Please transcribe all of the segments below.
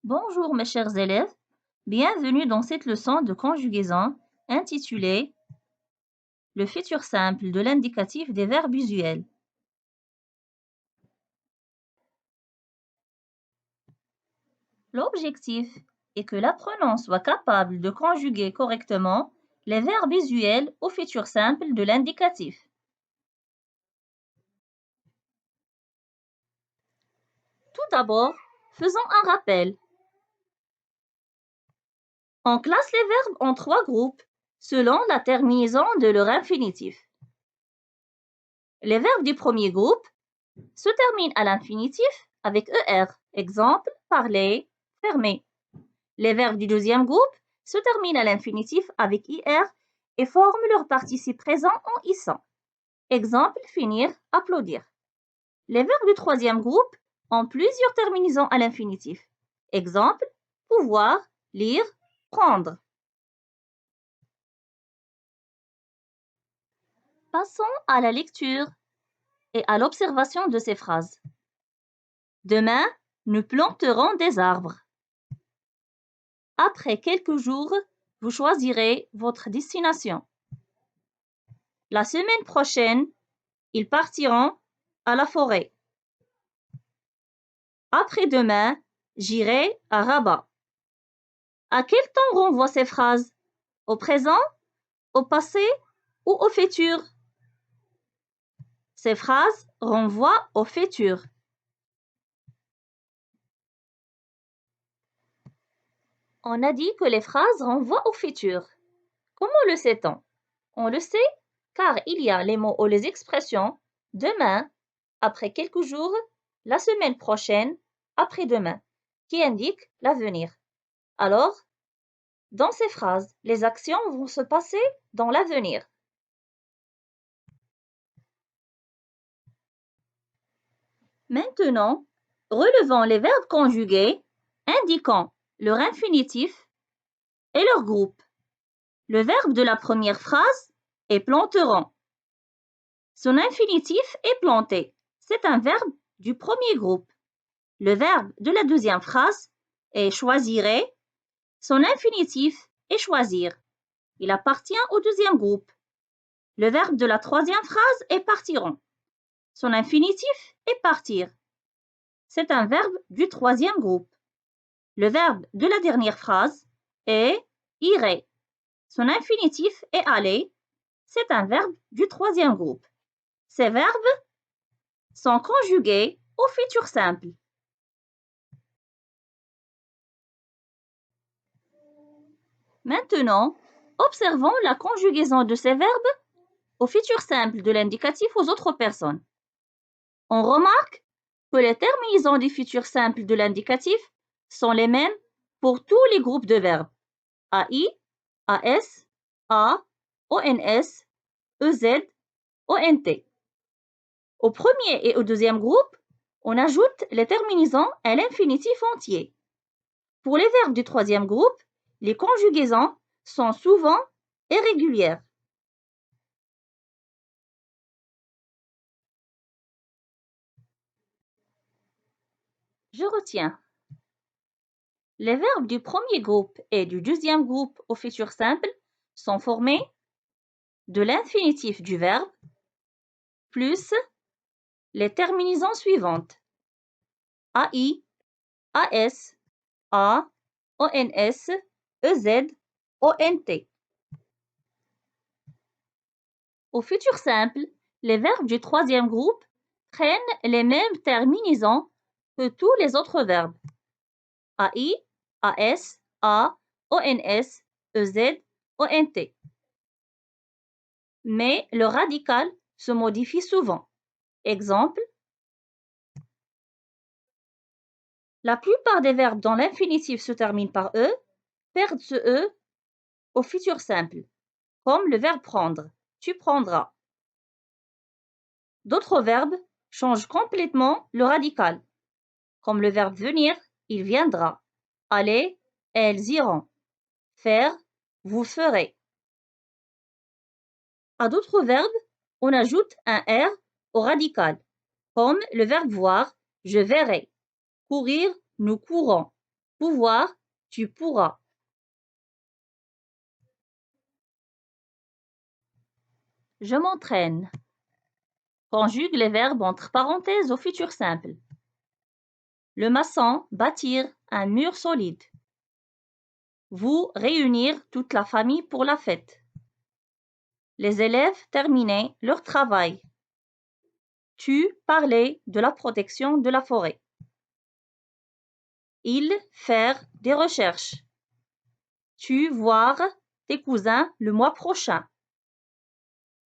Bonjour mes chers élèves, bienvenue dans cette leçon de conjugaison intitulée Le futur simple de l'indicatif des verbes usuels. L'objectif est que l'apprenant soit capable de conjuguer correctement les verbes usuels au futur simple de l'indicatif. Tout d'abord, faisons un rappel. On classe les verbes en 3 groupes selon la terminaison de leur infinitif. Les verbes du premier groupe se terminent à l'infinitif avec ER, exemple, parler, fermer. Les verbes du deuxième groupe se terminent à l'infinitif avec IR et forment leur participe présent en ISant. Exemple, finir, applaudir. Les verbes du troisième groupe ont plusieurs terminaisons à l'infinitif. Exemple, pouvoir, lire, prendre. Passons à la lecture et à l'observation de ces phrases. Demain, nous planterons des arbres. Après quelques jours, vous choisirez votre destination. La semaine prochaine, ils partiront à la forêt. Après-demain, j'irai à Rabat. À quel temps renvoient ces phrases? Au présent, au passé ou au futur? Ces phrases renvoient au futur. On a dit que les phrases renvoient au futur. Comment le sait-on? On le sait car il y a les mots ou les expressions demain, après quelques jours, la semaine prochaine, après-demain, qui indiquent l'avenir. Alors, dans ces phrases, les actions vont se passer dans l'avenir. Maintenant, relevons les verbes conjugués indiquant leur infinitif et leur groupe. Le verbe de la première phrase est planteront. Son infinitif est planter. C'est un verbe du premier groupe. Le verbe de la deuxième phrase est choisirait. Son infinitif est choisir. Il appartient au deuxième groupe. Le verbe de la troisième phrase est partiront. Son infinitif est partir. C'est un verbe du troisième groupe. Le verbe de la dernière phrase est irait. Son infinitif est aller. C'est un verbe du troisième groupe. Ces verbes sont conjugués au futur simple. Maintenant, observons la conjugaison de ces verbes au futur simple de l'indicatif aux autres personnes. On remarque que les terminaisons du futur simple de l'indicatif sont les mêmes pour tous les groupes de verbes AI, AS, A, ONS, EZ, ONT. Au premier et au deuxième groupe, on ajoute les terminaisons à l'infinitif entier. Pour les verbes du troisième groupe, les conjugaisons sont souvent irrégulières. Je retiens. Les verbes du premier groupe et du deuxième groupe au futur simple sont formés de l'infinitif du verbe plus les terminaisons suivantes AI, AS, A, ONS, EZ, ONT. Au futur simple, les verbes du troisième groupe prennent les mêmes terminaisons que tous les autres verbes AI, AS, A, ONS, EZ, ONT. Mais le radical se modifie souvent. Exemple, la plupart des verbes dont l'infinitif se termine par E perdent ce E au futur simple, comme le verbe prendre, tu prendras. D'autres verbes changent complètement le radical, comme le verbe venir, il viendra, aller, elles iront, faire, vous ferez. À d'autres verbes, on ajoute un R au radical, comme le verbe voir, je verrai, courir, nous courons, Pouvoir, tu pourras. Je m'entraîne. Conjugue les verbes entre parenthèses au futur simple. Le maçon, bâtir un mur solide. Vous, réunir toute la famille pour la fête. Les élèves, terminer leur travail. Tu, parler de la protection de la forêt. Il, faire des recherches. Tu, voir tes cousins le mois prochain.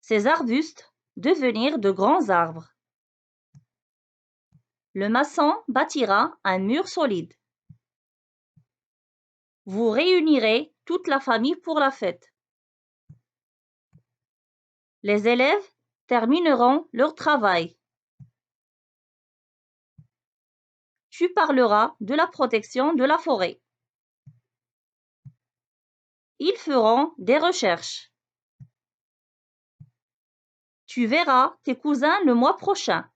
Ces arbustes, devenir de grands arbres. Le maçon bâtira un mur solide. Vous réunirez toute la famille pour la fête. Les élèves termineront leur travail. Tu parleras de la protection de la forêt. Ils feront des recherches. Tu verras tes cousins le mois prochain.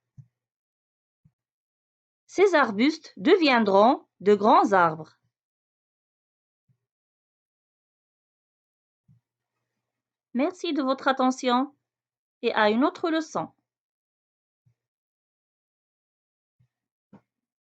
Ces arbustes deviendront de grands arbres. Merci de votre attention et à une autre leçon.